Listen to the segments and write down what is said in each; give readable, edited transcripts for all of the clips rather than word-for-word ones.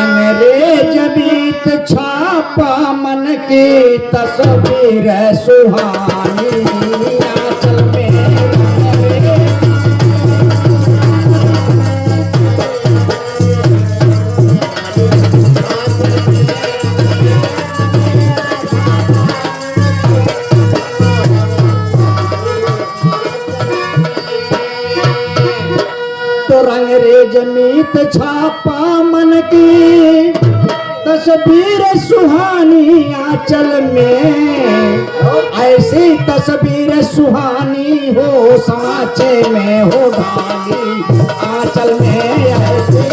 अंग्रेज बीत छापा मन की तस्वीर सुहानी आंचल में अंग्रेज मीत छापा मन की तस्वीर सुहानी आंचल में ऐसी तस्वीर सुहानी हो सांचे में हो ढाली आंचल में ऐसी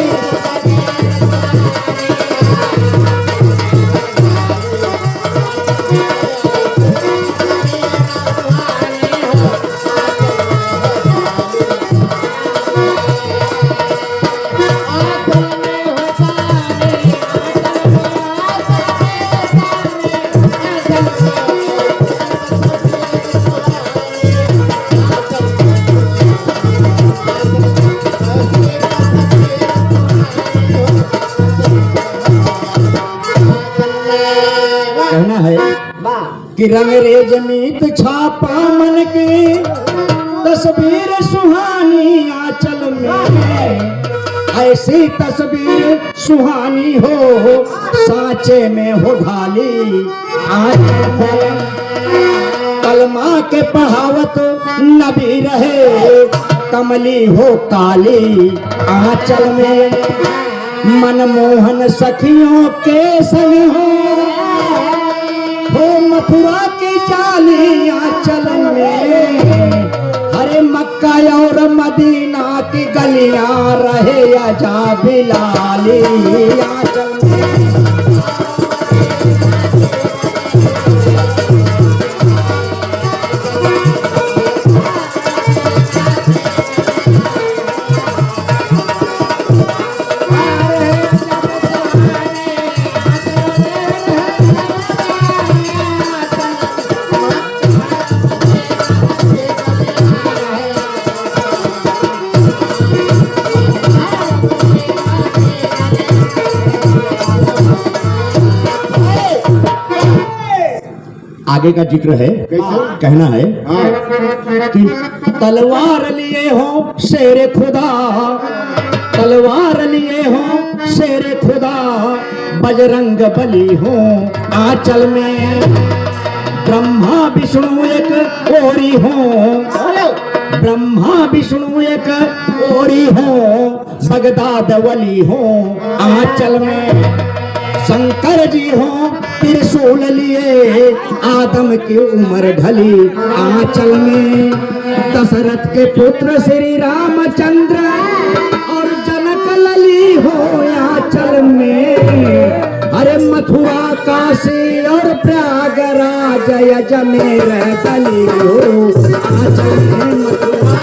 कहना है कि रंगरेज मीत छापा मन की तस्वीर सुहानी आंचल में ऐसी तस्वीर सुहानी हो सांचे में हो ढाली आंचल कलमा के पढ़ावत नबी रहे कमली हो काली आंचल में मनमोहन सखियों के संग हो मथुरा की जाली आंचल में हरे मक्का और मदीना की गलियां रहे अजा बिलाली आंचल में आगे का जिक्र है कहना है कि तलवार लिए हो शेर खुदा तलवार लिए हो शेर खुदा बजरंग बली हो आंचल में ब्रह्मा विष्णु एक ओरी हो ब्रह्मा विष्णु एक ओरी हो बगदाद वली हो आंचल में शंकर जी हो त्रिशूल लिए आदम की उम्र ढली आंचल में दशरथ के पुत्र श्री रामचंद्र और जनक लली हो आंचल में अरे मथुरा काशी और प्रयागराज अजमेर बली हो आंचल में मथुरा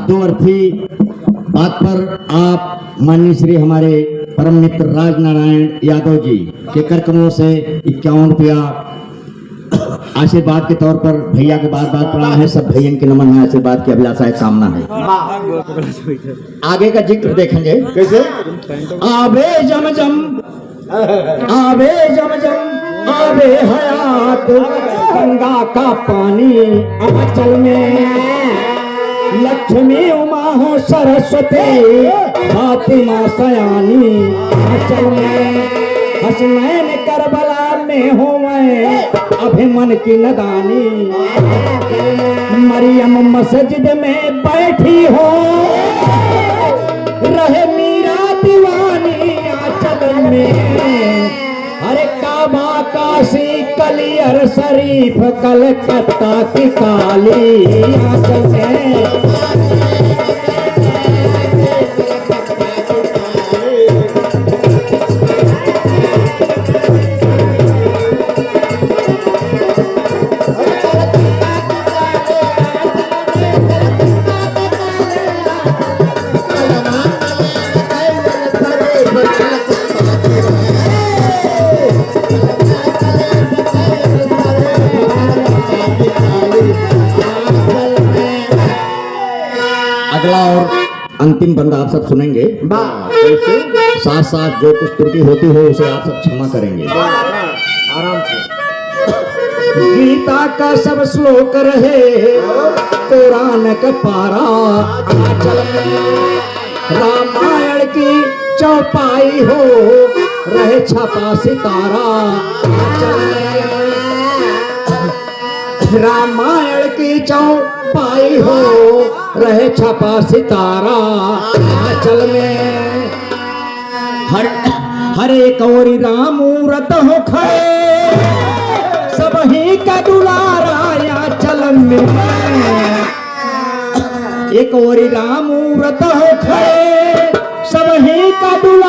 दो अर्थी बात पर आप माननीय श्री हमारे परम मित्र राज नारायण यादव जी के कर कमलों से 51 रुपया आशीर्वाद के तौर पर भैया के बात पड़ा है। सब भैया के नमन है, आशीर्वाद की अभिलाषा है, कामना है। आगे का जिक्र देखेंगे कैसे आबे जमजम आबे जमजम आबे हयात गंगा का पानी आंचल में लक्ष्मी उमा हो सरस्वती फातिमा सयानी आंचल में हसनैन करबला में हो मैं अभिमन की नदानी मरियम मस्जिद में बैठी हो रहे मीरा दीवानी आंचल में अरे काबा काशी कलियर शरीफ कलकत्ता की काली आंचल में अंतिम बंदा आप सब सुनेंगे। कैसे? साथ साथ जो कुछ त्रुटि होती हो उसे आप सब क्षमा करेंगे। आराम से। गीता का सब श्लोक रहे, कुरान का पारा आंचल में, रामायण की चौपाई हो रहे छपा सितारा आंचल में, रामायण की चौपाई हो रहे छपा सितारा आंचल में, हरे कौरी राम मूरत हो खड़े, सब ही का दुलारा आंचल में, एक और राम मूरत हो खड़े, सब ही का दुलारा